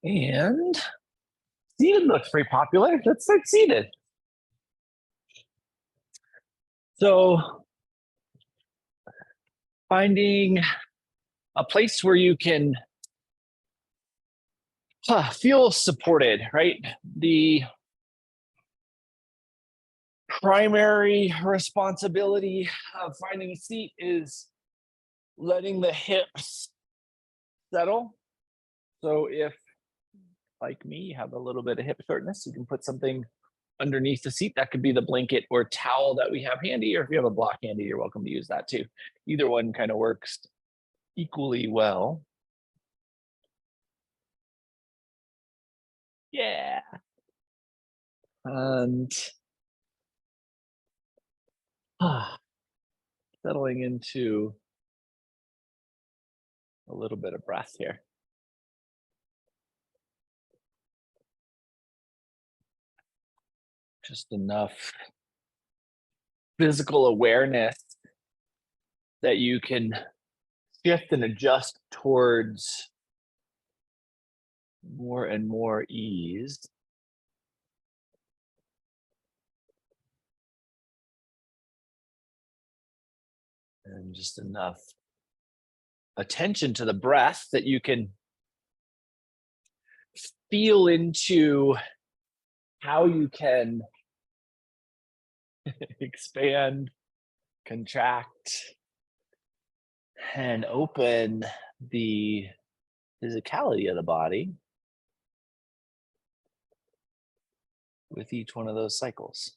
And seated looks pretty popular. Let's start seated. So finding a place where you can feel supported, right? The primary responsibility of finding a seat is letting the hips settle. So if, like me, you have a little bit of hip shortness, you can put something underneath the seat. That could be the blanket or towel that we have handy, or if you have a block handy, you're welcome to use that too. Either one kind of works equally well. Yeah. And settling into a little bit of breath here. Just enough physical awareness that you can shift and adjust towards more and more ease. And just enough attention to the breath that you can feel into how you can expand, contract, and open the physicality of the body with each one of those cycles.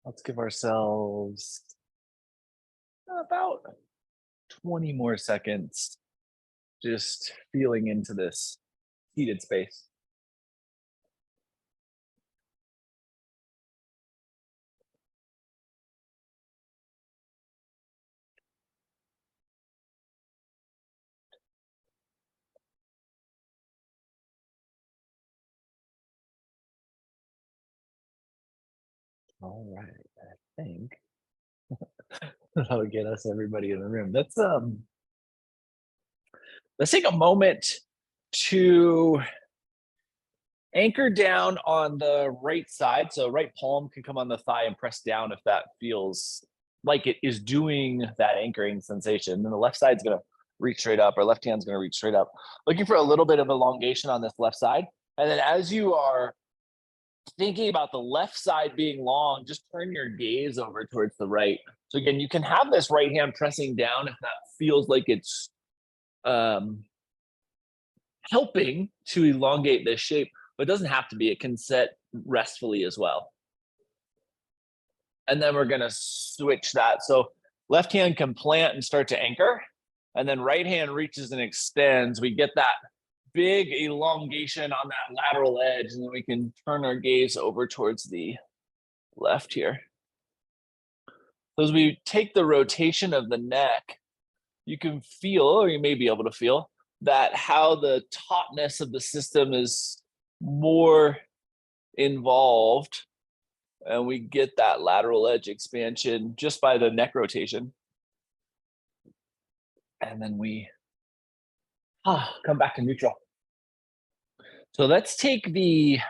Let's give ourselves about 20 more seconds just feeling into this seated space. All right, I think that'll get us everybody in the room. Let's take a moment to anchor down on the right side. So right palm can come on the thigh and press down if that feels like it is doing that anchoring sensation. Then the left side's gonna reach straight up, or left hand's gonna reach straight up. Looking for a little bit of elongation on this left side. And then as you are thinking about the left side being long, just turn your gaze over towards the right. So again, you can have this right hand pressing down if that feels like it's helping to elongate this shape, but it doesn't have to be. It can sit restfully as well. And then we're going to switch that. So left hand can plant and start to anchor, and then right hand reaches and extends. We get that big elongation on that lateral edge, and then we can turn our gaze over towards the left here. So as we take the rotation of the neck, you can feel, or you may be able to feel, that how the tautness of the system is more involved, and we get that lateral edge expansion just by the neck rotation. And then we come back to neutral. So let's do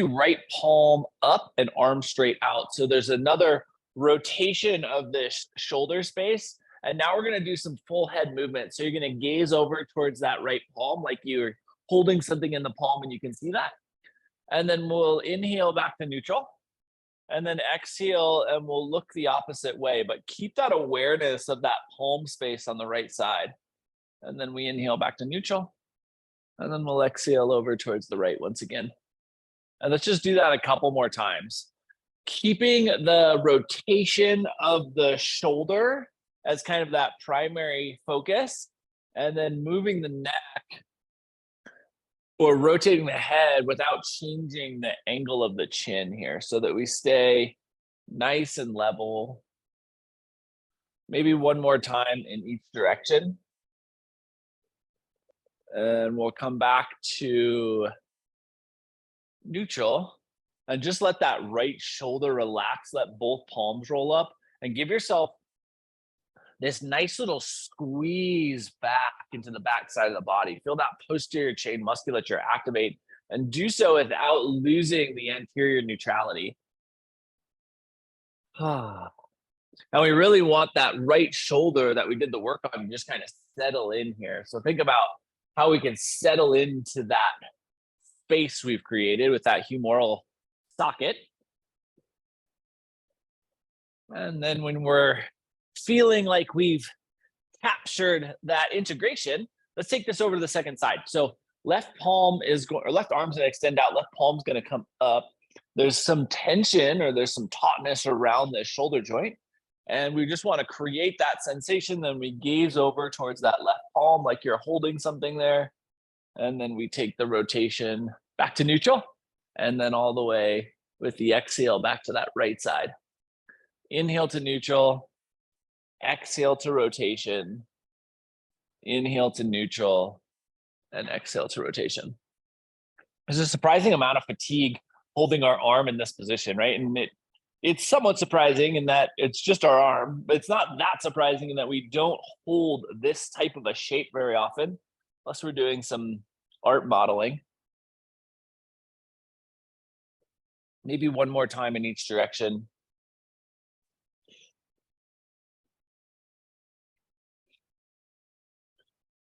right palm up and arm straight out. So there's another rotation of this shoulder space. And now we're going to do some full head movement. So you're going to gaze over towards that right palm like you're holding something in the palm and you can see that. And then we'll inhale back to neutral. And then exhale and we'll look the opposite way. But keep that awareness of that palm space on the right side. And then we inhale back to neutral. And then we'll exhale over towards the right once again. And let's just do that a couple more times. Keeping the rotation of the shoulder as kind of that primary focus, and then moving the neck or rotating the head without changing the angle of the chin here, so that we stay nice and level. Maybe one more time in each direction. And we'll come back to neutral and just let that right shoulder relax, let both palms roll up and give yourself this nice little squeeze back into the back side of the body. Feel that posterior chain musculature activate and do so without losing the anterior neutrality. And we really want that right shoulder that we did the work on to just kind of settle in here. So think about how we can settle into that space we've created with that humeral socket. And then when we're feeling like we've captured that integration, let's take this over to the second side. So left palm is going, or left arm's gonna extend out, left palm's gonna come up. There's some tension or there's some tautness around the shoulder joint. And we just want to create that sensation. Then we gaze over towards that left palm like you're holding something there. And then we take the rotation back to neutral. And then all the way with the exhale back to that right side. Inhale to neutral. Exhale to rotation. Inhale to neutral. And exhale to rotation. There's a surprising amount of fatigue holding our arm in this position, right? And it's somewhat surprising in that it's just our arm, but it's not that surprising in that we don't hold this type of a shape very often, unless we're doing some art modeling. Maybe one more time in each direction.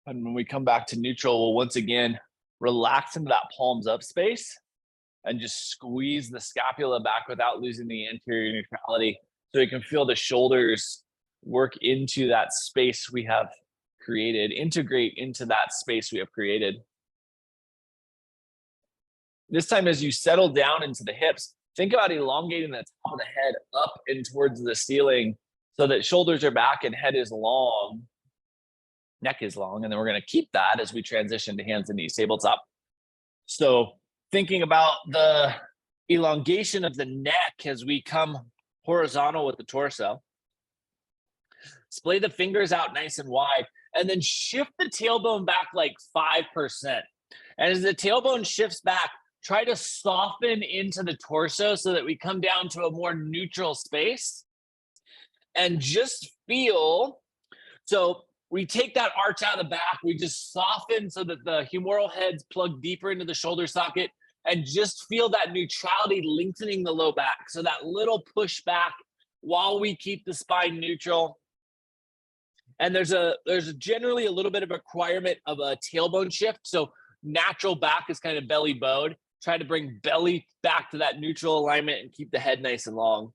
And when we come back to neutral, we'll once again relax into that palms up space and just squeeze the scapula back without losing the anterior neutrality. So you can feel the shoulders work into that space we have created, integrate into that space we have created. This time, as you settle down into the hips, think about elongating the top of the head up and towards the ceiling so that shoulders are back and head is long, neck is long. And then we're gonna keep that as we transition to hands and knees, tabletop. So thinking about the elongation of the neck as we come horizontal with the torso. Splay the fingers out nice and wide, and then shift the tailbone back like 5%. And as the tailbone shifts back, try to soften into the torso so that we come down to a more neutral space. And just feel, so we take that arch out of the back, we just soften so that the humeral head's plugged deeper into the shoulder socket, and just feel that neutrality lengthening the low back. So that little push back while we keep the spine neutral. And there's generally a little bit of a requirement of a tailbone shift. So natural back is kind of belly bowed. Try to bring belly back to that neutral alignment and keep the head nice and long.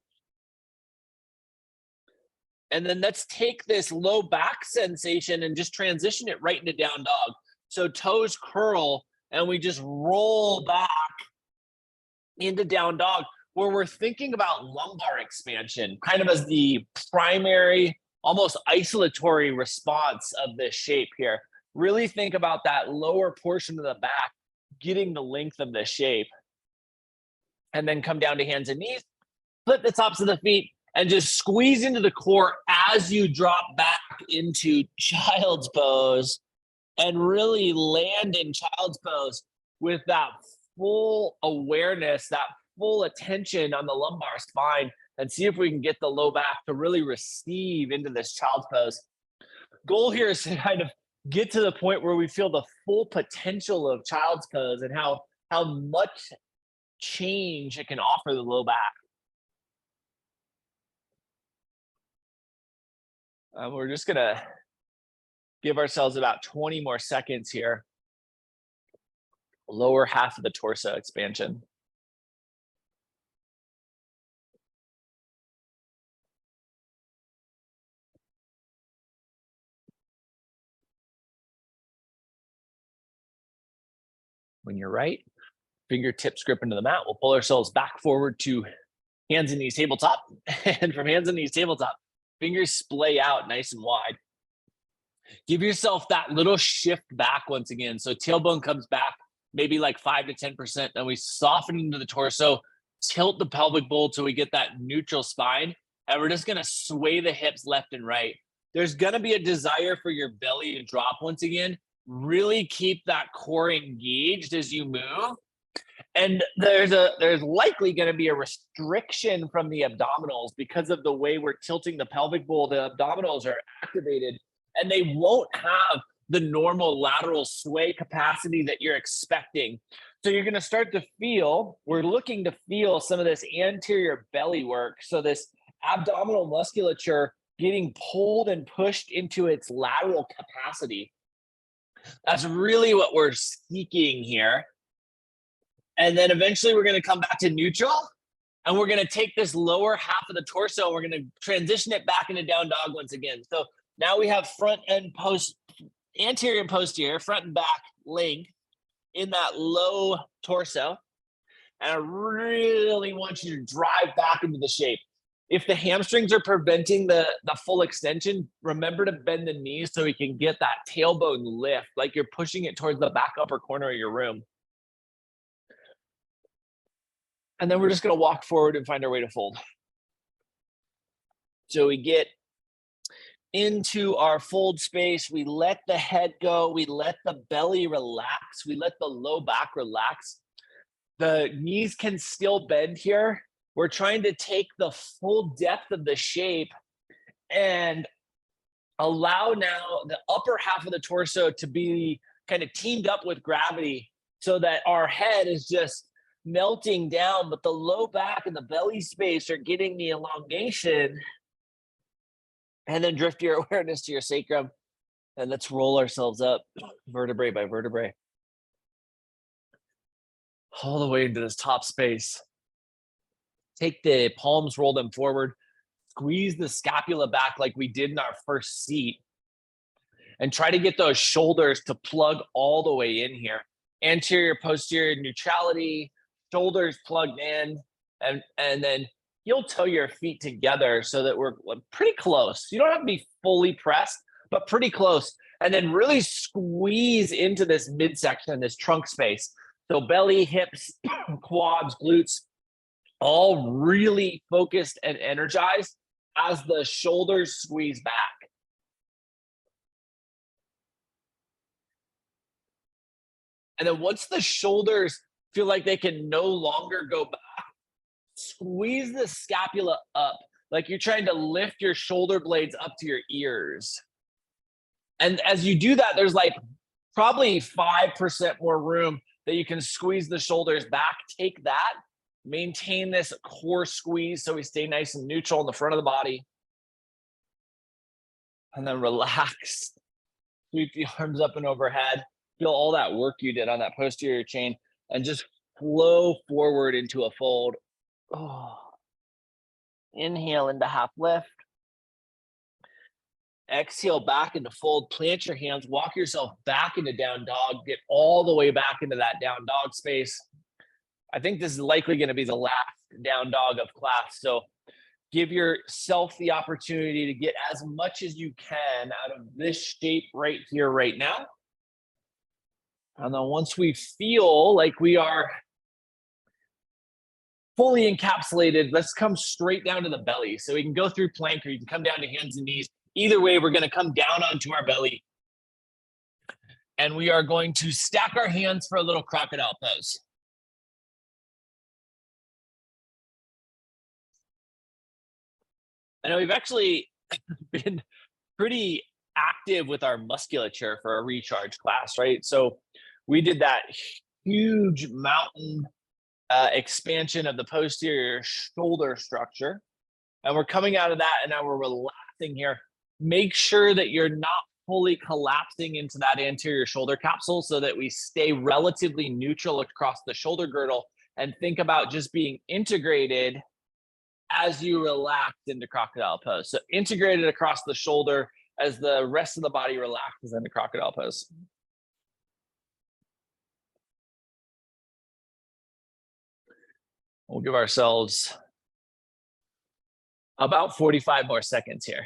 And then let's take this low back sensation and just transition it right into down dog. So toes curl and we just roll back into down dog, where we're thinking about lumbar expansion, kind of as the primary, almost isolatory response of this shape here. Really think about that lower portion of the back, getting the length of the shape. And then come down to hands and knees, flip the tops of the feet, and just squeeze into the core as you drop back into child's pose and really land in child's pose with that full awareness, that full attention on the lumbar spine, and see if we can get the low back to really receive into this child's pose. Goal here is to kind of get to the point where we feel the full potential of child's pose and how much change it can offer the low back. We're just gonna give ourselves about 20 more seconds here. Lower half of the torso expansion. When you're right, fingertips grip into the mat. We'll pull ourselves back forward to hands and knees tabletop. And from hands and knees tabletop, fingers splay out nice and wide. Give yourself that little shift back once again. So tailbone comes back maybe like 5 to 10%. Then we soften into the torso, tilt the pelvic bowl till we get that neutral spine. And we're just gonna sway the hips left and right. There's gonna be a desire for your belly to drop once again. Really keep that core engaged as you move. And there's likely going to be a restriction from the abdominals because of the way we're tilting the pelvic bowl. The abdominals are activated and they won't have the normal lateral sway capacity that you're expecting. So you're going to start to feel, we're looking to feel some of this anterior belly work. So this abdominal musculature getting pulled and pushed into its lateral capacity. That's really what we're seeking here. And then eventually we're going to come back to neutral and we're going to take this lower half of the torso and we're going to transition it back into down dog once again. So now we have front and post, anterior and posterior, front and back length in that low torso. And I really want you to drive back into the shape. If the hamstrings are preventing the full extension, remember to bend the knees so we can get that tailbone lift, like you're pushing it towards the back upper corner of your room. And then we're just going to walk forward and find our way to fold. So we get into our fold space. We let the head go. We let the belly relax. We let the low back relax. The knees can still bend here. We're trying to take the full depth of the shape and allow now the upper half of the torso to be kind of teamed up with gravity so that our head is just melting down, but the low back and the belly space are getting the elongation. And then drift your awareness to your sacrum and let's roll ourselves up vertebrae by vertebrae all the way into this top space. Take the palms, roll them forward, squeeze the scapula back like we did in our first seat, and try to get those shoulders to plug all the way in here. Anterior, posterior neutrality, shoulders plugged in, and then heel toe your feet together so that we're pretty close. You don't have to be fully pressed, but pretty close. And then really squeeze into this midsection, this trunk space. So belly, hips, quads, glutes, all really focused and energized as the shoulders squeeze back. And then once the shoulders feel like they can no longer go back, squeeze the scapula up like you're trying to lift your shoulder blades up to your ears. And as you do that, there's like probably 5% more room that you can squeeze the shoulders back. Take that, maintain this core squeeze so we stay nice and neutral in the front of the body. And then relax. Sweep the arms up and overhead. Feel all that work you did on that posterior chain and just flow forward into a fold. Oh. Inhale into half lift. Exhale back into fold. Plant your hands. Walk yourself back into down dog. Get all the way back into that down dog space. I think this is likely going to be the last down dog of class. So give yourself the opportunity to get as much as you can out of this shape right here, right now. And then once we feel like we are fully encapsulated, let's come straight down to the belly. So we can go through plank or you can come down to hands and knees. Either way, we're going to come down onto our belly. And we are going to stack our hands for a little crocodile pose. I know we've actually been pretty active with our musculature for a recharge class, right? So we did that huge mountain expansion of the posterior shoulder structure. And we're coming out of that and now we're relaxing here. Make sure that you're not fully collapsing into that anterior shoulder capsule so that we stay relatively neutral across the shoulder girdle and think about just being integrated as you relax into crocodile pose. So integrated across the shoulder as the rest of the body relaxes into crocodile pose. We'll give ourselves about 45 more seconds here.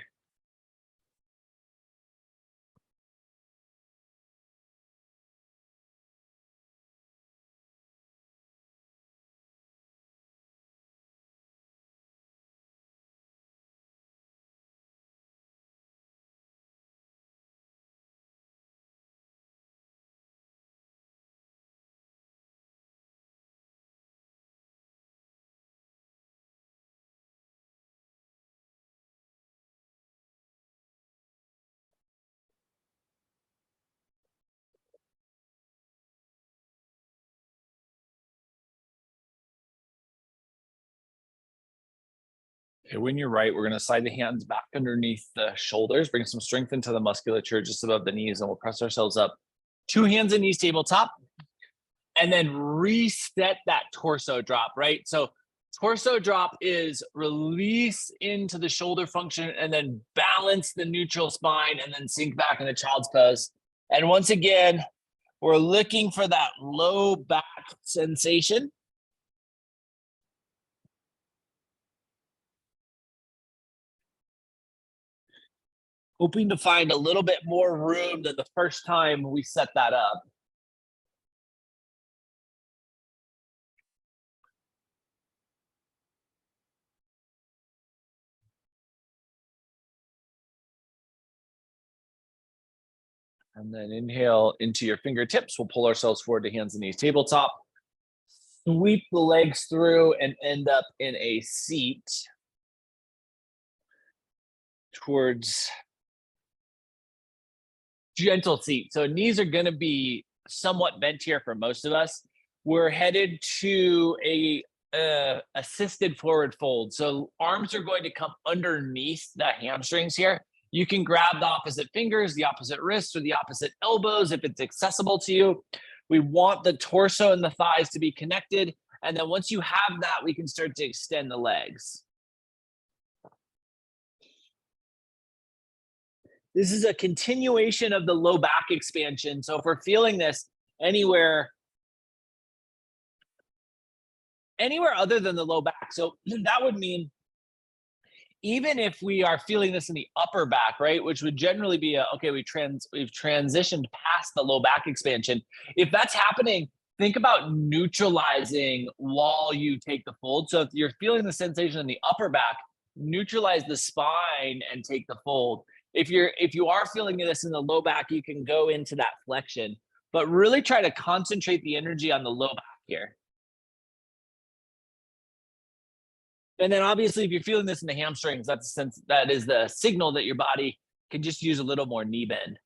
Okay, when you're right, we're going to slide the hands back underneath the shoulders, bring some strength into the musculature just above the knees, and we'll press ourselves up. 2 hands and knees tabletop, and then reset that torso drop, right? So torso drop is release into the shoulder function and then balance the neutral spine and then sink back into child's pose. And once again, we're looking for that low back sensation. Hoping to find a little bit more room than the first time we set that up. And then inhale into your fingertips. We'll pull ourselves forward to hands and knees tabletop. Sweep the legs through and end up in a seat towards gentle seat. So knees are going to be somewhat bent here for most of us. We're headed to a assisted forward fold. So arms are going to come underneath the hamstrings here. You can grab the opposite fingers, the opposite wrists, or the opposite elbows if it's accessible to you. We want the torso and the thighs to be connected. And then once you have that, we can start to extend the legs. This is a continuation of the low back expansion. So if we're feeling this anywhere other than the low back, so that would mean even if we are feeling this in the upper back, right, which would generally be okay, we've transitioned past the low back expansion. If that's happening, think about neutralizing while you take the fold. So if you're feeling the sensation in the upper back, neutralize the spine and take the fold. If you are feeling this in the low back, you can go into that flexion, but really try to concentrate the energy on the low back here. And then obviously, if you're feeling this in the hamstrings, that is the signal that your body can just use a little more knee bend.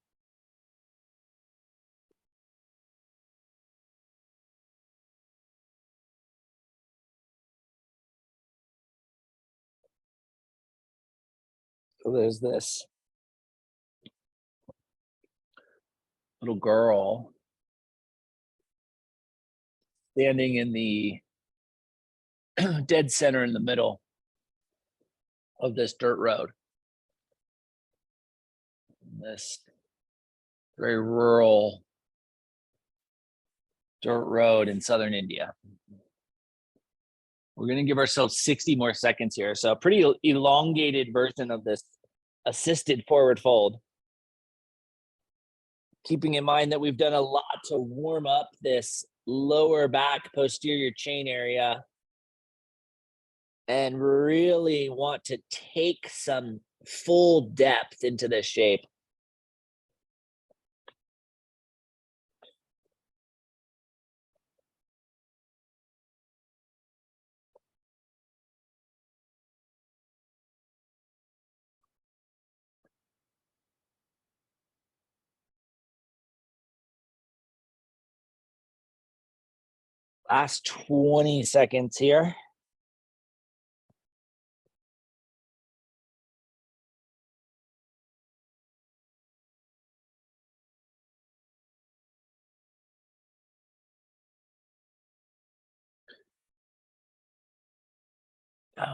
So there's this little girl standing in the dead center in the middle of this dirt road. This very rural dirt road in southern India. We're going to give ourselves 60 more seconds here. So a pretty elongated version of this assisted forward fold. Keeping in mind that we've done a lot to warm up this lower back posterior chain area and really want to take some full depth into this shape. Last 20 seconds here.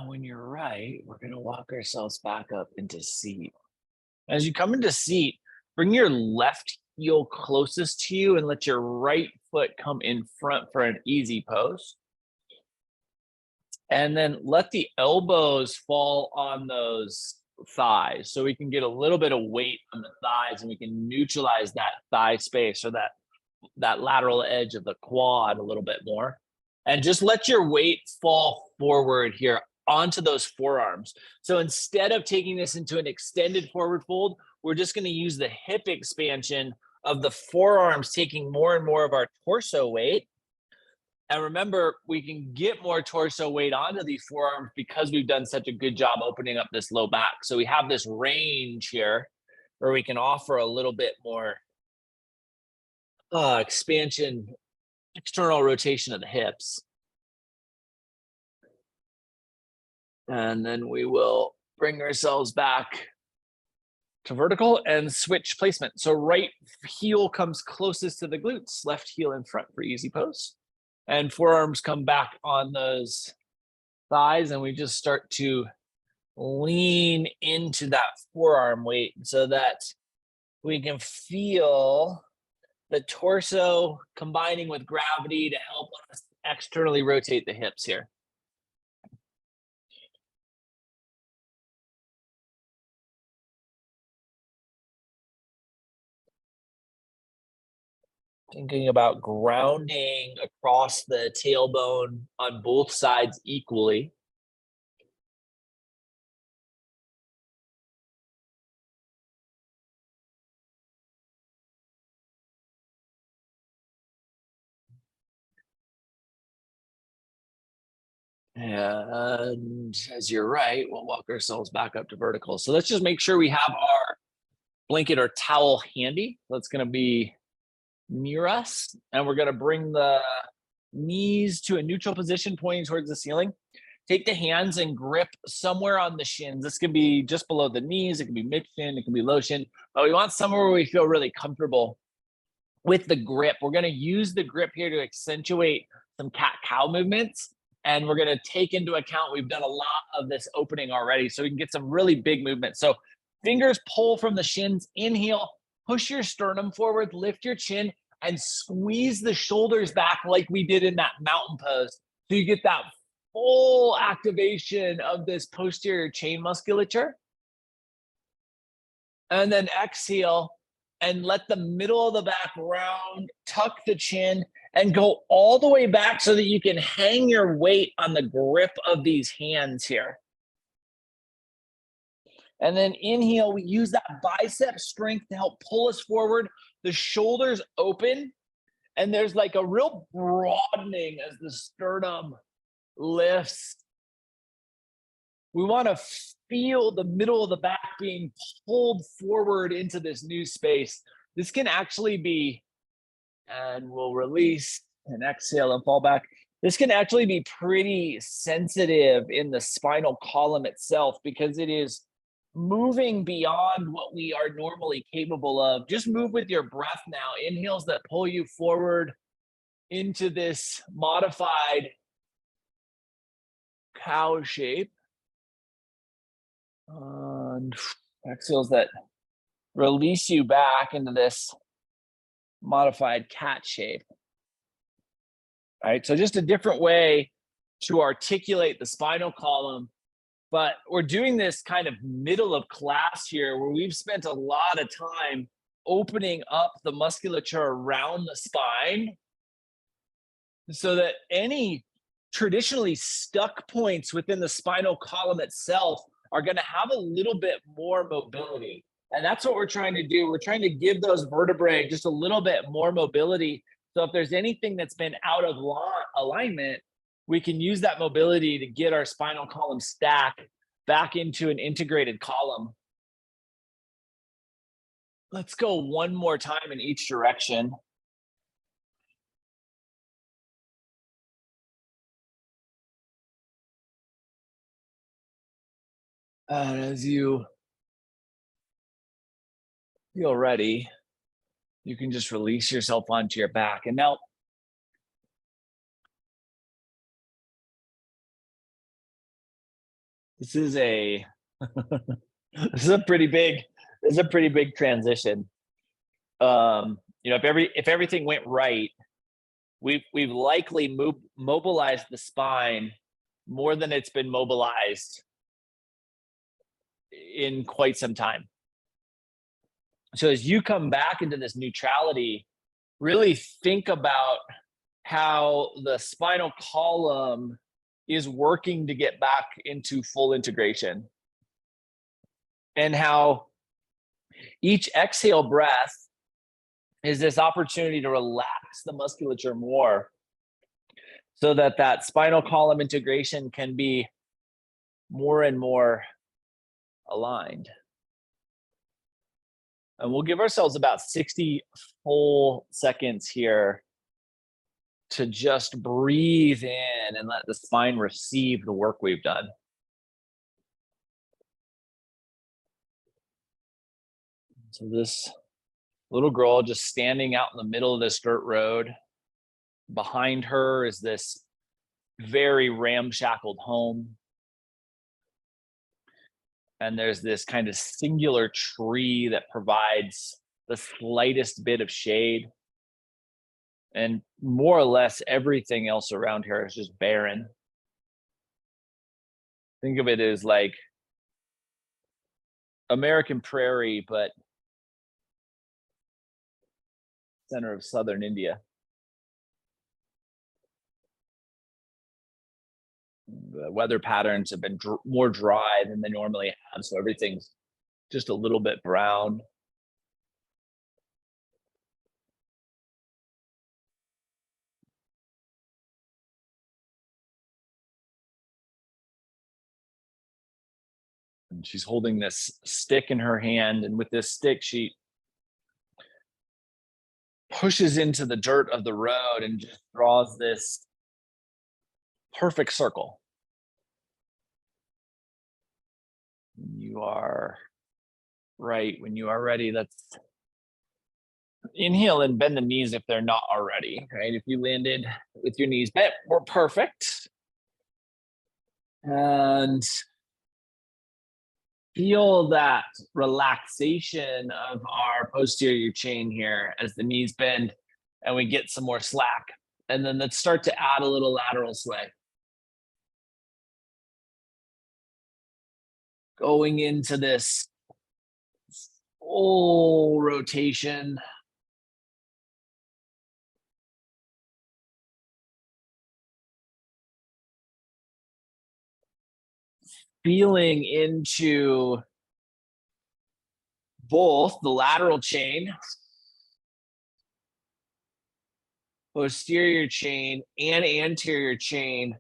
When you're right, we're going to walk ourselves back up into seat. As you come into seat, bring your left heel closest to you and let your right foot come in front for an easy pose. And then let the elbows fall on those thighs so we can get a little bit of weight on the thighs and we can neutralize that thigh space or that lateral edge of the quad a little bit more. And just let your weight fall forward here onto those forearms. So instead of taking this into an extended forward fold, we're just going to use the hip expansion of the forearms, taking more and more of our torso weight. And remember, we can get more torso weight onto these forearms because we've done such a good job opening up this low back. So we have this range here where we can offer a little bit more expansion, external rotation of the hips. And then we will bring ourselves back to vertical and switch placement. So right heel comes closest to the glutes, left heel in front for easy pose. And forearms come back on those thighs, and we just start to lean into that forearm weight so that we can feel the torso combining with gravity to help us externally rotate the hips here. Thinking about grounding across the tailbone on both sides equally. And as you're right, we'll walk ourselves back up to vertical. So let's just make sure we have our blanket or towel handy. That's going to be near us. And we're going to bring the knees to a neutral position, pointing towards the ceiling. Take the hands and grip somewhere on the shins. This can be just below the knees. It can be mid shin. It can be low shin. But we want somewhere where we feel really comfortable with the grip. We're going to use the grip here to accentuate some cat-cow movements. And we're going to take into account we've done a lot of this opening already, so we can get some really big movements. So fingers pull from the shins, inhale, push your sternum forward, lift your chin, and squeeze the shoulders back like we did in that mountain pose. So you get that full activation of this posterior chain musculature. And then exhale and let the middle of the back round, tuck the chin, and go all the way back so that you can hang your weight on the grip of these hands here. And then inhale, we use that bicep strength to help pull us forward. The shoulders open, and there's like a real broadening as the sternum lifts. We want to feel the middle of the back being pulled forward into this new space. This can actually be, and we'll release and exhale and fall back. This can actually be pretty sensitive in the spinal column itself because it is moving beyond what we are normally capable of. Just move with your breath now. Inhales that pull you forward into this modified cow shape. And exhales that release you back into this modified cat shape. All right, so just a different way to articulate the spinal column, but we're doing this kind of middle of class here where we've spent a lot of time opening up the musculature around the spine so that any traditionally stuck points within the spinal column itself are going to have a little bit more mobility. And that's what we're trying to do. We're trying to give those vertebrae just a little bit more mobility. So if there's anything that's been out of alignment, we can use that mobility to get our spinal column stack back into an integrated column. Let's go one more time in each direction. And as you feel ready, you can just release yourself onto your back. And now, this is a this is a pretty big transition. If everything went right, we've likely mobilized the spine more than it's been mobilized in quite some time. So as you come back into this neutrality, really think about how the spinal column is working to get back into full integration, and how each exhale breath is this opportunity to relax the musculature more so that that spinal column integration can be more and more aligned. And we'll give ourselves about 60 full seconds here to just breathe in and let the spine receive the work we've done. So this little girl just standing out in the middle of this dirt road. Behind her is this very ramshackled home. And there's this kind of singular tree that provides the slightest bit of shade. And more or less everything else around here is just barren. Think of it as like American prairie, but center of southern India. The weather patterns have been more dry than they normally have, so everything's just a little bit brown. And she's holding this stick in her hand, and with this stick, she pushes into the dirt of the road and just draws this perfect circle. You are right. When you are ready, let's inhale and bend the knees if they're not already, right? If you landed with your knees bent, we're perfect. And feel that relaxation of our posterior chain here as the knees bend and we get some more slack. And then let's start to add a little lateral sway. Going into this full rotation. Feeling into both the lateral chain, posterior chain, and anterior chain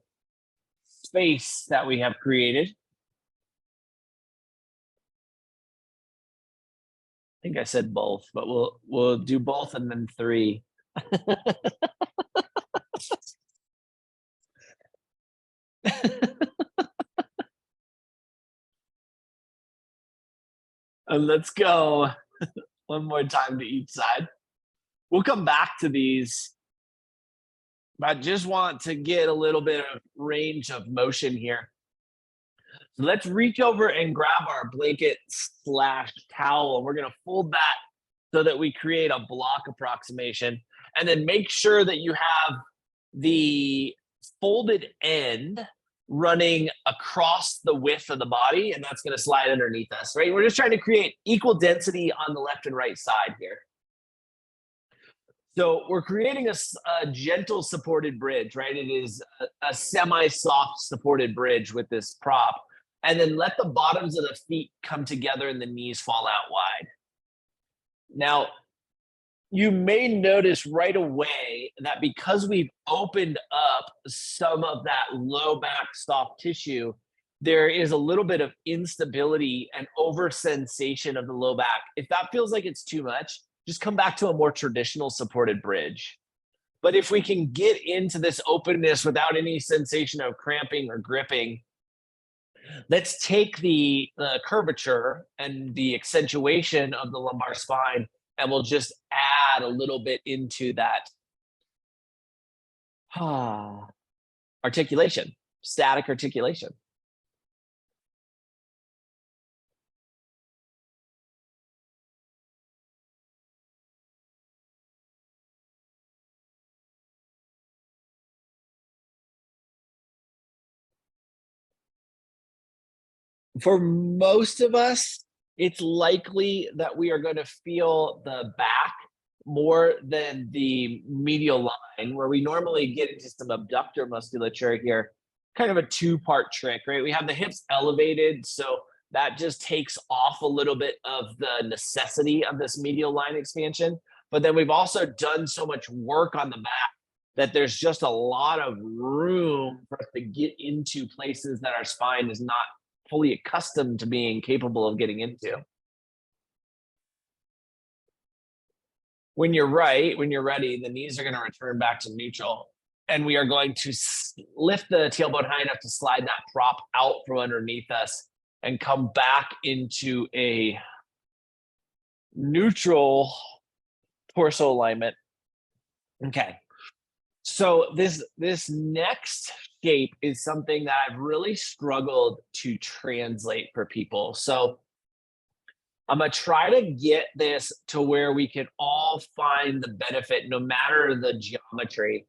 space that we have created. I think I said both, but we'll do both and then three. And let's go one more time to each side. We'll come back to these, but I just want to get a little bit of range of motion here. So let's reach over and grab our blanket / towel. We're going to fold that so that we create a block approximation. And then make sure that you have the folded end running across the width of the body, and that's going to slide underneath us, right? We're just trying to create equal density on the left and right side here. So we're creating a gentle supported bridge, right? It is a semi-soft supported bridge with this prop. And then let the bottoms of the feet come together and the knees fall out wide. Now, you may notice right away that because we've opened up some of that low back soft tissue, there is a little bit of instability and over sensation of the low back. If that feels like it's too much, just come back to a more traditional supported bridge. But if we can get into this openness without any sensation of cramping or gripping, let's take the curvature and the accentuation of the lumbar spine, and we'll just add a little bit into that articulation, static articulation. For most of us, it's likely that we are going to feel the back more than the medial line, where we normally get into some abductor musculature here. Kind of a two-part trick, right? We have the hips elevated, so that just takes off a little bit of the necessity of this medial line expansion. But then we've also done so much work on the back that there's just a lot of room for us to get into places that our spine is not fully accustomed to being capable of getting into. When you're ready, the knees are going to return back to neutral. And we are going to lift the tailbone high enough to slide that prop out from underneath us and come back into a neutral torso alignment. Okay. So this next shape is something that I've really struggled to translate for people. So I'm gonna try to get this to where we can all find the benefit, no matter the geometry.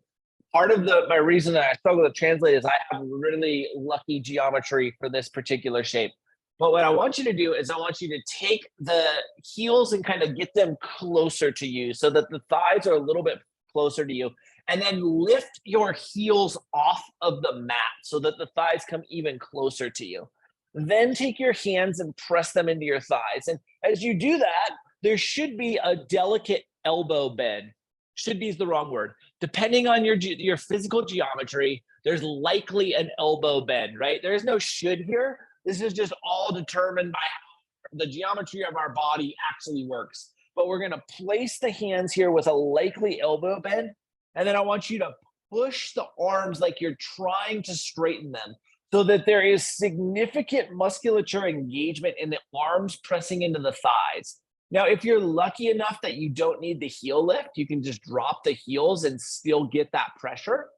Part of my reason that I struggle to translate is I have really lucky geometry for this particular shape. But what I want you to do is I want you to take the heels and kind of get them closer to you so that the thighs are a little bit closer to you. And then lift your heels off of the mat so that the thighs come even closer to you. Then take your hands and press them into your thighs. And as you do that, there should be a delicate elbow bend. Should be is the wrong word. Depending on your physical geometry, there's likely an elbow bend, right? There is no should here. This is just all determined by how the geometry of our body actually works. But we're going to place the hands here with a likely elbow bend. And then I want you to push the arms like you're trying to straighten them so that there is significant musculature engagement in the arms pressing into the thighs. Now, if you're lucky enough that you don't need the heel lift, you can just drop the heels and still get that pressure.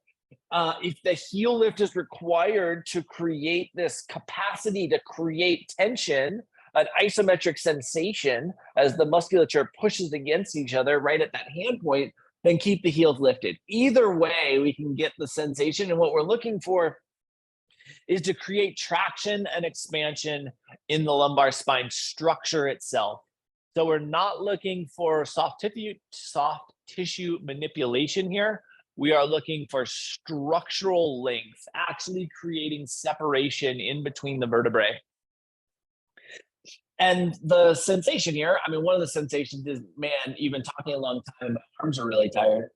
If the heel lift is required to create this capacity to create tension, an isometric sensation as the musculature pushes against each other right at that hand point, then keep the heels lifted. Either way, we can get the sensation. And what we're looking for is to create traction and expansion in the lumbar spine structure itself. So we're not looking for soft tissue manipulation here. We are looking for structural length, actually creating separation in between the vertebrae. And the sensation here, I mean, one of the sensations is, man, even talking a long time, my arms are really tired.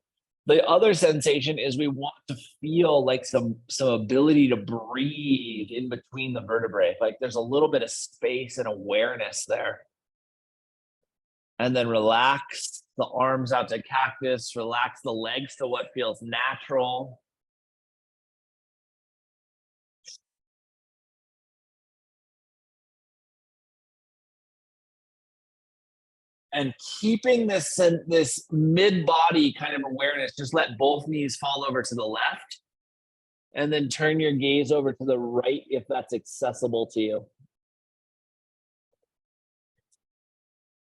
The other sensation is we want to feel like some ability to breathe in between the vertebrae. Like there's a little bit of space and awareness there. And then relax the arms out to cactus, relax the legs to what feels natural. And keeping this mid-body kind of awareness, just let both knees fall over to the left. And then turn your gaze over to the right if that's accessible to you.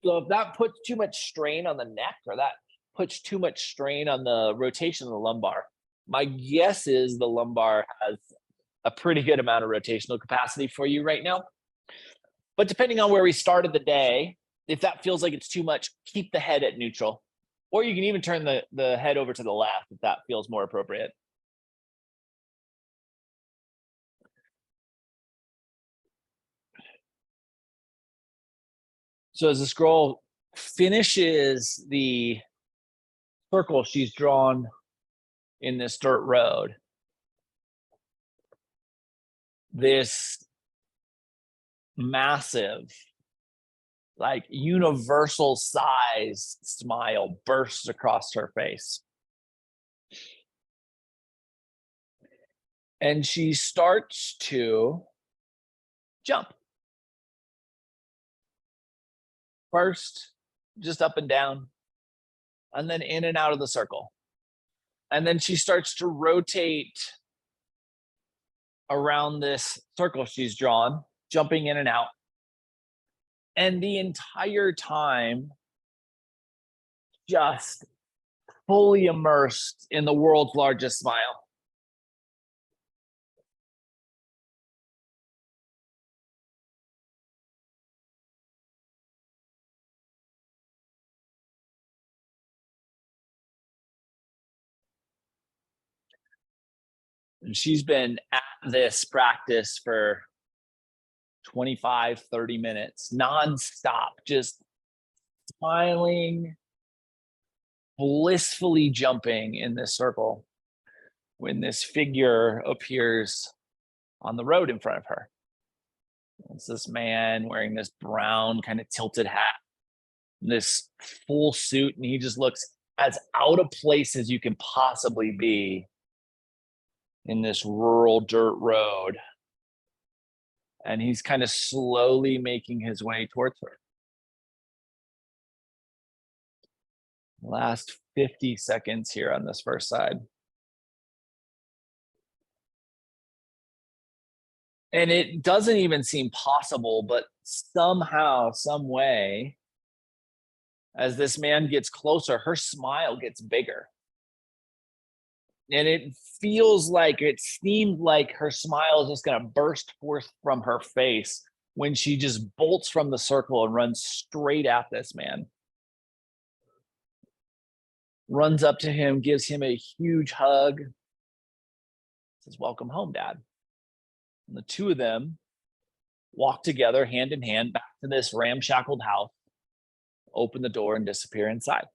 So if that puts too much strain on the neck or that puts too much strain on the rotation of the lumbar, my guess is the lumbar has a pretty good amount of rotational capacity for you right now. But depending on where we started the day, if that feels like it's too much, keep the head at neutral. Or you can even turn the head over to the left if that feels more appropriate. So as this girl finishes the circle she's drawn in this dirt road, this massive, like universal size smile bursts across her face. And she starts to jump. First, just up and down, and then in and out of the circle. And then she starts to rotate around this circle she's drawn, jumping in and out. And the entire time, just fully immersed in the world's largest smile. And she's been at this practice for 25, 30 minutes, nonstop, just smiling, blissfully jumping in this circle when this figure appears on the road in front of her. It's this man wearing this brown kind of tilted hat, this full suit, and he just looks as out of place as you can possibly be in this rural dirt road. And he's kind of slowly making his way towards her. Last 50 seconds here on this first side. And it doesn't even seem possible, but somehow, some way, as this man gets closer, her smile gets bigger. And it feels like, it seemed like her smile is just going to burst forth from her face when she just bolts from the circle and runs straight at this man. Runs up to him, gives him a huge hug, says, "Welcome home, Dad." And the two of them walk together hand in hand back to this ramshackled house, open the door, and disappear inside.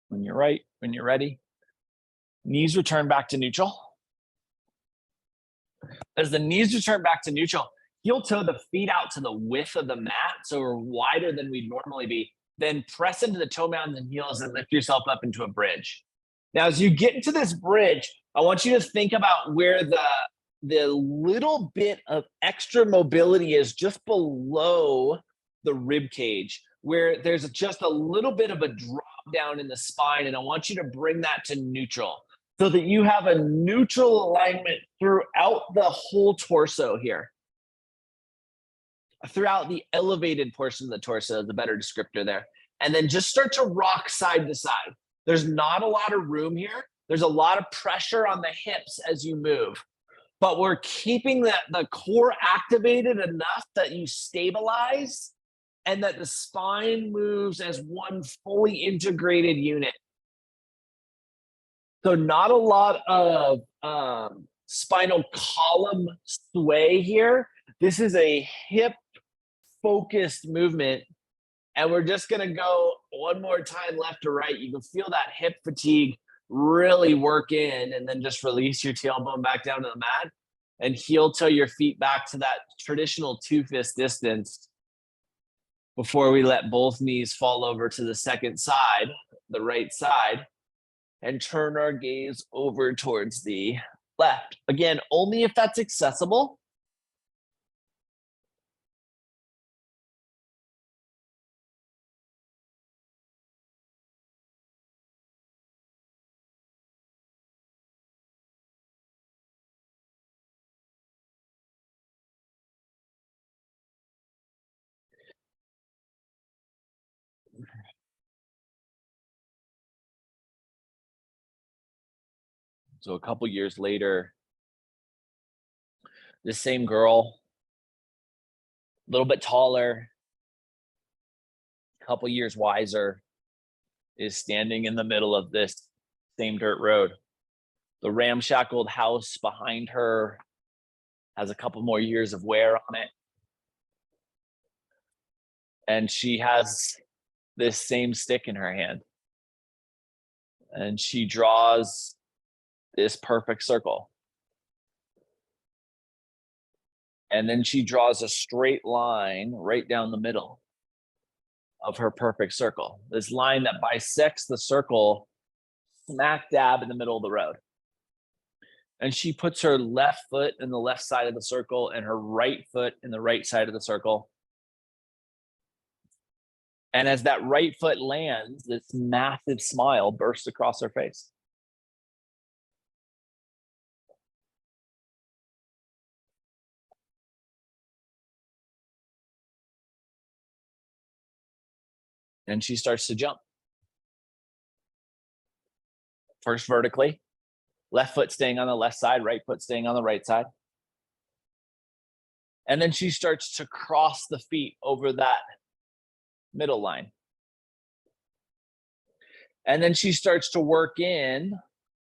When you're ready, knees return back to neutral. As the knees return back to neutral, heel toe the feet out to the width of the mat, so we're wider than we'd normally be. Then press into the toe mounds and heels and lift yourself up into a bridge. Now, as you get into this bridge, I want you to think about where the little bit of extra mobility is just below the rib cage, where there's just a little bit of a drop down in the spine, and I want you to bring that to neutral so that you have a neutral alignment throughout the whole torso here. Throughout the elevated portion of the torso is a better descriptor there. And then just start to rock side to side. There's not a lot of room here. There's a lot of pressure on the hips as you move, but we're keeping the core activated enough that you stabilize and that the spine moves as one fully integrated unit. So not a lot of spinal column sway here. This is a hip focused movement. And we're just going to go one more time left to right. You can feel that hip fatigue really work in, and then just release your tailbone back down to the mat and heel toe your feet back to that traditional 2-fist distance before we let both knees fall over to the second side, the right side, and turn our gaze over towards the left. Again, only if that's accessible. So a couple years later, this same girl, a little bit taller, a couple years wiser, is standing in the middle of this same dirt road. The ramshackled house behind her has a couple more years of wear on it. And she has this same stick in her hand. And she draws this perfect circle. And then she draws a straight line right down the middle of her perfect circle. This line that bisects the circle smack dab in the middle of the road. And she puts her left foot in the left side of the circle and her right foot in the right side of the circle. And as that right foot lands, this massive smile bursts across her face. And she starts to jump. First vertically, left foot staying on the left side, right foot staying on the right side. And then she starts to cross the feet over that middle line. And then she starts to work in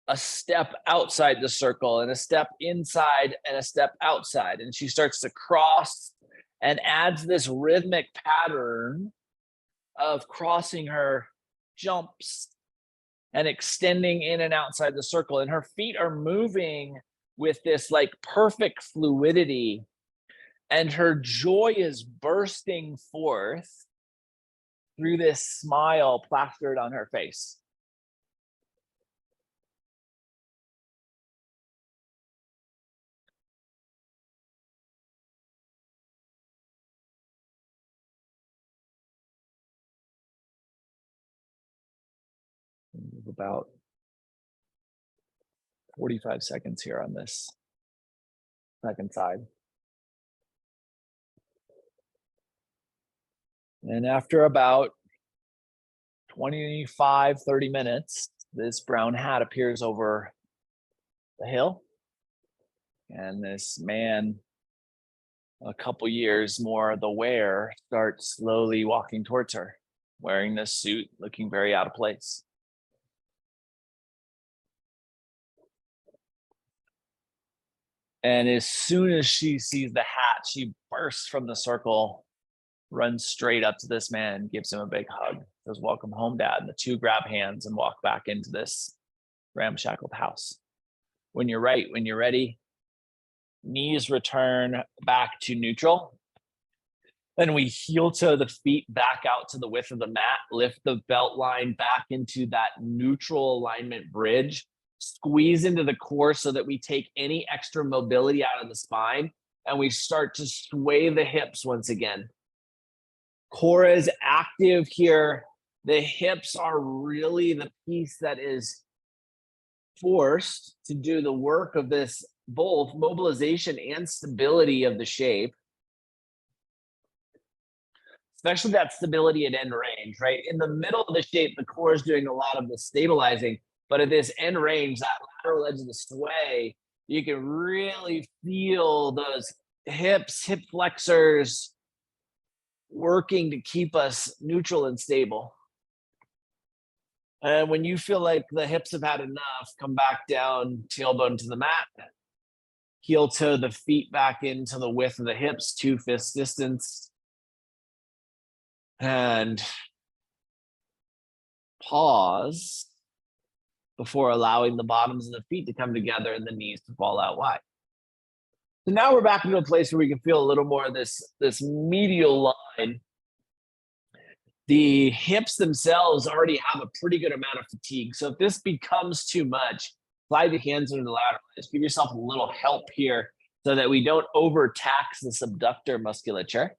a step outside the circle and a step inside and a step outside. And she starts to cross and adds this rhythmic pattern of crossing her jumps and extending in and outside the circle. And her feet are moving with this like perfect fluidity. And her joy is bursting forth through this smile plastered on her face. about 45 seconds here on this second side. And after about 25, 30 minutes, this brown hat appears over the hill. And this man, a couple years more the wear, starts slowly walking towards her, wearing this suit, looking very out of place. And as soon as she sees the hat, she bursts from the circle, runs straight up to this man, gives him a big hug, says, "Welcome home, Dad." And the two grab hands and walk back into this ramshackled house. When you're right, when you're ready, knees return back to neutral. Then we heel toe the feet back out to the width of the mat, lift the belt line back into that neutral alignment bridge, squeeze into the core so that we take any extra mobility out of the spine, and we start to sway the hips once again. Core is active here. The hips are really the piece that is forced to do the work of this, both mobilization and stability of the shape. Especially that stability at end range, right? In the middle of the shape, the core is doing a lot of the stabilizing, but at this end range, that lateral edge of the sway, you can really feel those hips, hip flexors working to keep us neutral and stable. And when you feel like the hips have had enough, come back down, tailbone to the mat, heel toe the feet back into the width of the hips, 2 fist distance. And pause before allowing the bottoms of the feet to come together and the knees to fall out wide. So now we're back into a place where we can feel a little more of this medial line. The hips themselves already have a pretty good amount of fatigue. So if this becomes too much, slide the hands under the lateral edge. Give yourself a little help here so that we don't overtax the subductor musculature.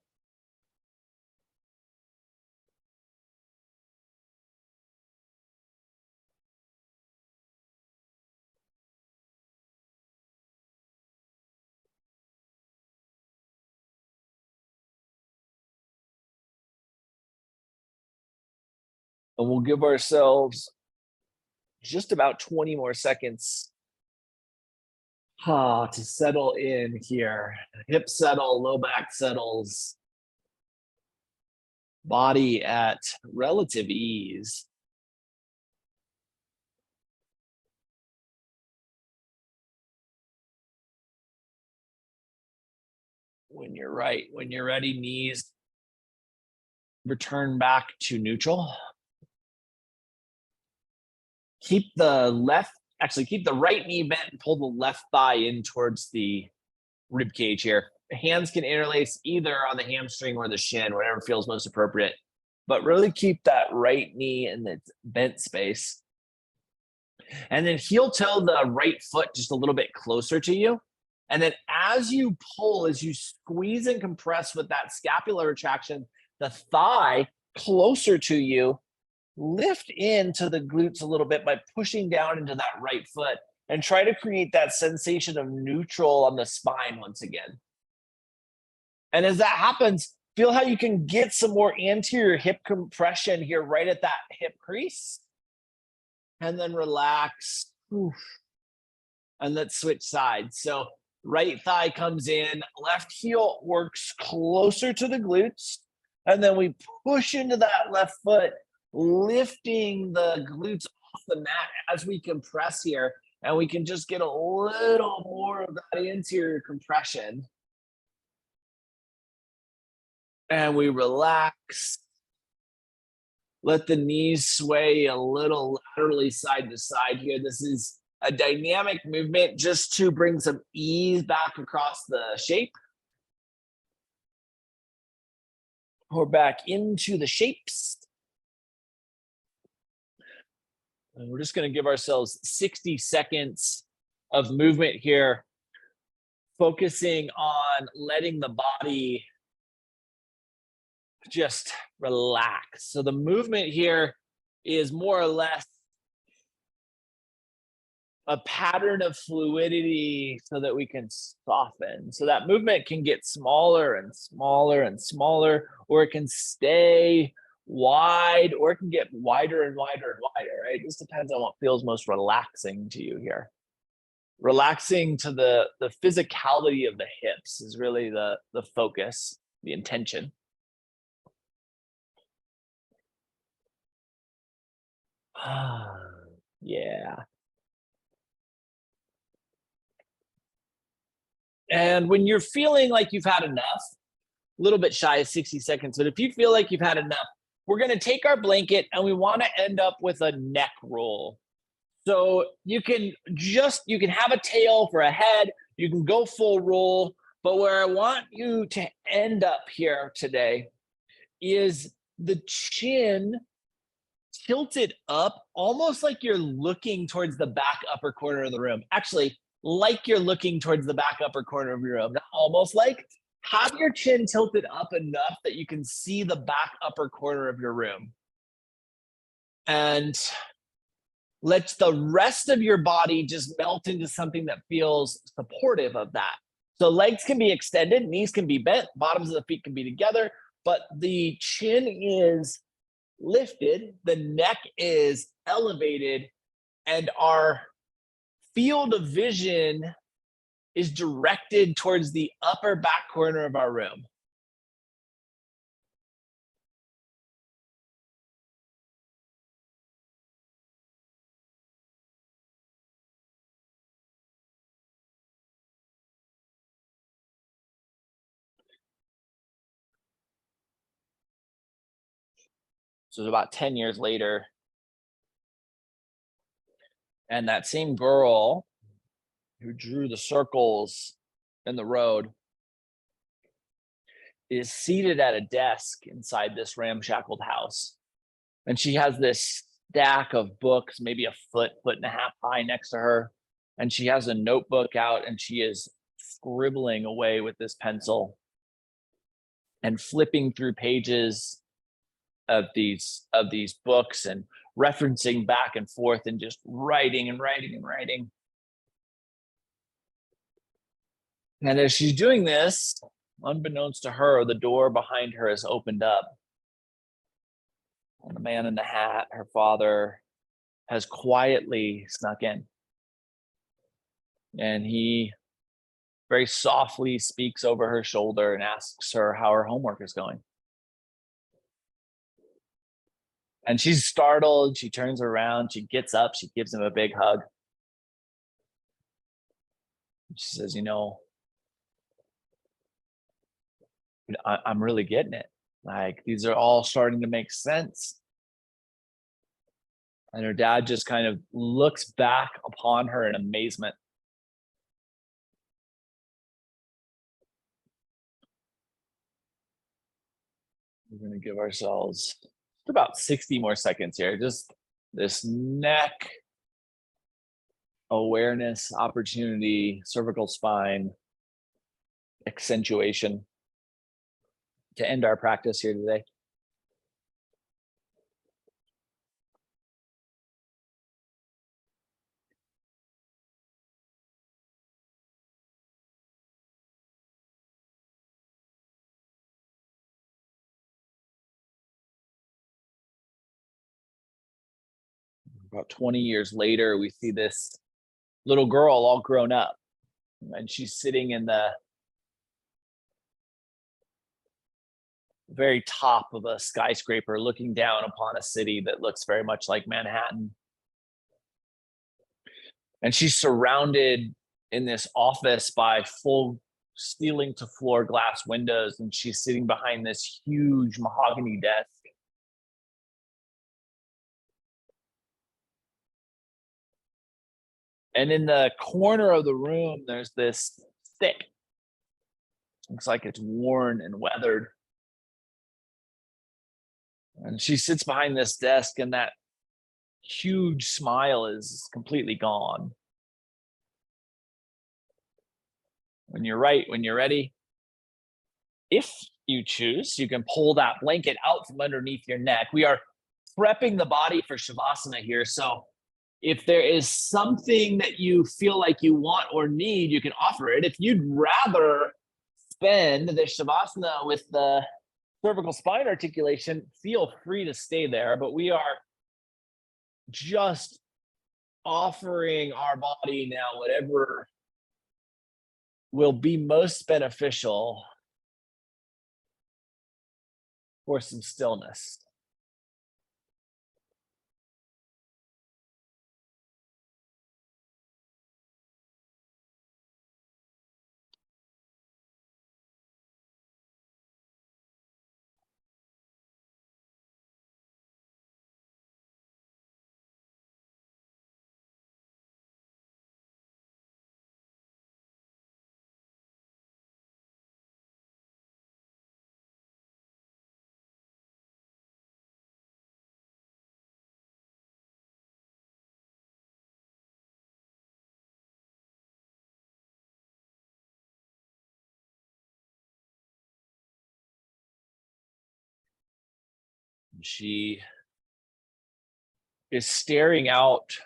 And we'll give ourselves just about 20 more seconds to settle in here. Hip settle, low back settles, body at relative ease. When you're right, when you're ready, knees return back to neutral. Keep the right knee bent and pull the left thigh in towards the rib cage here. Hands can interlace either on the hamstring or the shin, whatever feels most appropriate. But really keep that right knee in the bent space. And then heel toe the right foot just a little bit closer to you. And then as you pull, as you squeeze and compress with that scapular retraction, the thigh closer to you, lift into the glutes a little bit by pushing down into that right foot and try to create that sensation of neutral on the spine once again. And as that happens, feel how you can get some more anterior hip compression here right at that hip crease. And then relax. And let's switch sides. So right thigh comes in, left heel works closer to the glutes. And then we push into that left foot, lifting the glutes off the mat as we compress here. And we can just get a little more of that anterior compression. And we relax. Let the knees sway a little laterally side to side here. This is a dynamic movement just to bring some ease back across the shape. Or back into the shapes. And we're just going to give ourselves 60 seconds of movement here, focusing on letting the body just relax. So the movement here is more or less a pattern of fluidity so that we can soften. So that movement can get smaller and smaller and smaller, or it can stay wide, or it can get wider and wider and wider, right? It just depends on what feels most relaxing to you here. Relaxing to the physicality of the hips is really the focus, the intention. Yeah. And when you're feeling like you've had enough, a little bit shy of 60 seconds, but if you feel like you've had enough, we're going to take our blanket and we want to end up with a neck roll. So you can have a tail for a head, you can go full roll, but where I want you to end up here today is the chin tilted up, almost like you're looking towards the back upper corner of the room. Actually, like you're looking towards the back upper corner of your room. Not almost like, have your chin tilted up enough that you can see the back upper corner of your room. And let the rest of your body just melt into something that feels supportive of that. So legs can be extended, knees can be bent, bottoms of the feet can be together, but the chin is lifted, the neck is elevated, and our field of vision is directed towards the upper back corner of our room. So it's about 10 years later, and that same girl who drew the circles in the road is seated at a desk inside this ramshackled house. And she has this stack of books, maybe a foot and a half high next to her. And she has a notebook out and she is scribbling away with this pencil and flipping through pages of these books and referencing back and forth and just writing and writing and writing. And as she's doing this, unbeknownst to her, the door behind her has opened up. And the man in the hat, her father, has quietly snuck in. And he very softly speaks over her shoulder and asks her how her homework is going. And she's startled. She turns around. She gets up. She gives him a big hug. She says, I'm really getting it. Like, these are all starting to make sense. And her dad just kind of looks back upon her in amazement. We're going to give ourselves about 60 more seconds here. Just this neck awareness, opportunity, cervical spine accentuation to end our practice here today. About 20 years later, we see this little girl all grown up, and she's sitting in the very top of a skyscraper looking down upon a city that looks very much like Manhattan. And she's surrounded in this office by full ceiling to floor glass windows, and she's sitting behind this huge mahogany desk. And in the corner of the room, there's this stick. Looks like it's worn and weathered. And she sits behind this desk, and that huge smile is completely gone. When you're ready, if you choose, you can pull that blanket out from underneath your neck. We are prepping the body for Shavasana here. So if there is something that you feel like you want or need, you can offer it. If you'd rather spend the Shavasana with the cervical spine articulation, feel free to stay there. But we are just offering our body now whatever will be most beneficial for some stillness. She is staring out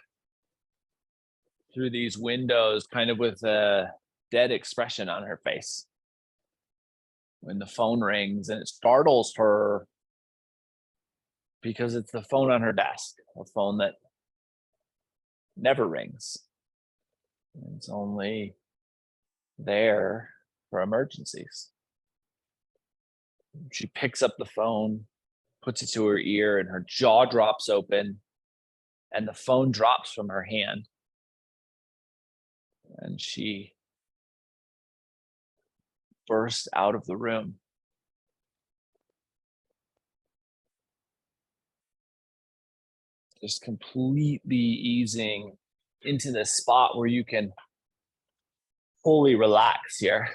through these windows, kind of with a dead expression on her face when the phone rings, and it startles her because it's the phone on her desk, a phone that never rings. It's only there for emergencies. She picks up the phone, puts it to her ear, and her jaw drops open, and the phone drops from her hand. And she bursts out of the room. Just completely easing into this spot where you can fully relax here.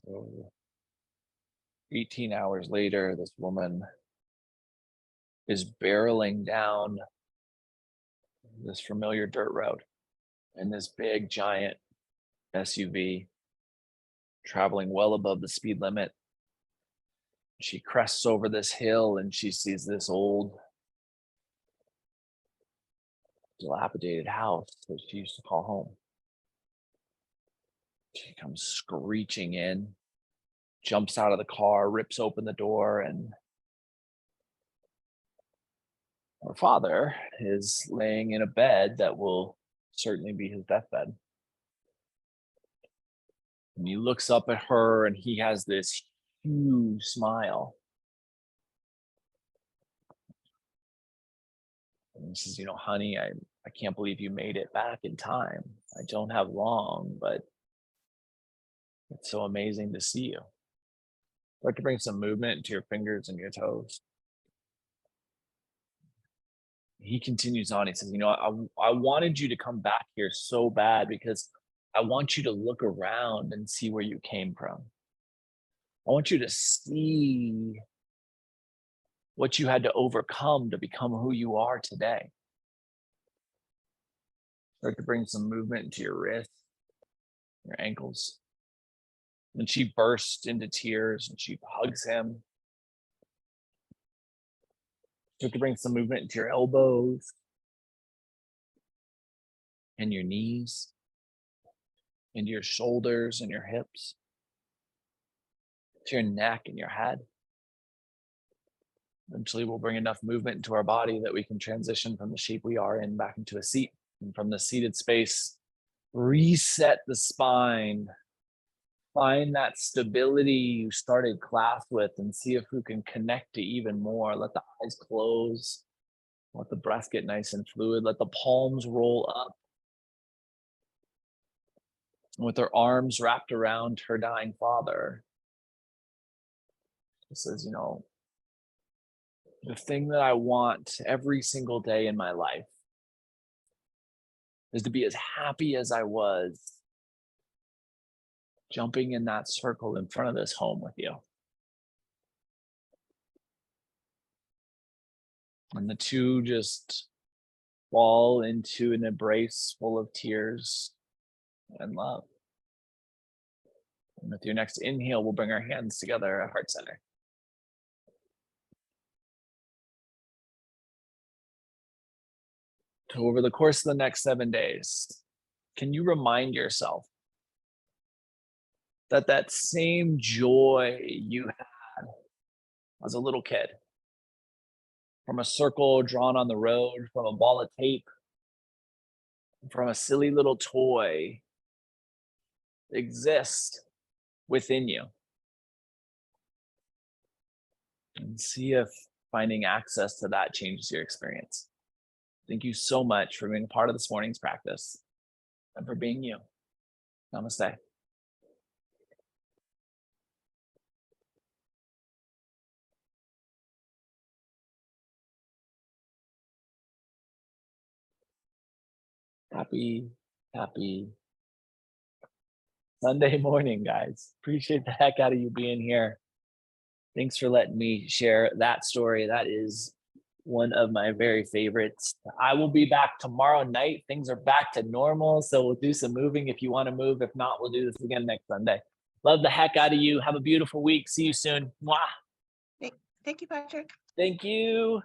So 18 hours later, this woman is barreling down this familiar dirt road in this big giant SUV traveling well above the speed limit. She crests over this hill and she sees this old dilapidated house that she used to call home. She comes screeching in, jumps out of the car, rips open the door, and her father is laying in a bed that will certainly be his deathbed. And he looks up at her and he has this huge smile. And he says, honey, I can't believe you made it back in time. I don't have long, but it's so amazing to see you. Start to bring some movement into your fingers and your toes. He continues on. He says, I wanted you to come back here so bad because I want you to look around and see where you came from. I want you to see what you had to overcome to become who you are today. Start to bring some movement into your wrists, your ankles. And she bursts into tears and she hugs him. Start to bring some movement into your elbows and your knees, into your shoulders and your hips, to your neck and your head. Eventually, we'll bring enough movement into our body that we can transition from the shape we are in back into a seat. And from the seated space, reset the spine. Find that stability you started class with and see if we can connect to even more. Let the eyes close. Let the breath get nice and fluid. Let the palms roll up. And with her arms wrapped around her dying father, she says, the thing that I want every single day in my life is to be as happy as I was jumping in that circle in front of this home with you. And the two just fall into an embrace full of tears and love. And with your next inhale, we'll bring our hands together at heart center. So over the course of the next 7 days, can you remind yourself that same joy you had as a little kid, from a circle drawn on the road, from a ball of tape, from a silly little toy, exists within you? And see if finding access to that changes your experience. Thank you so much for being a part of this morning's practice and for being you. Namaste. Happy Sunday morning, guys. Appreciate the heck out of you being here. Thanks for letting me share that story. That is one of my very favorites. I will be back tomorrow night. Things are back to normal, so we'll do some moving if you want to move. If not, we'll do this again next Sunday. Love the heck out of you. Have a beautiful week. See you soon. Mwah. Thank you, Patrick. Thank you.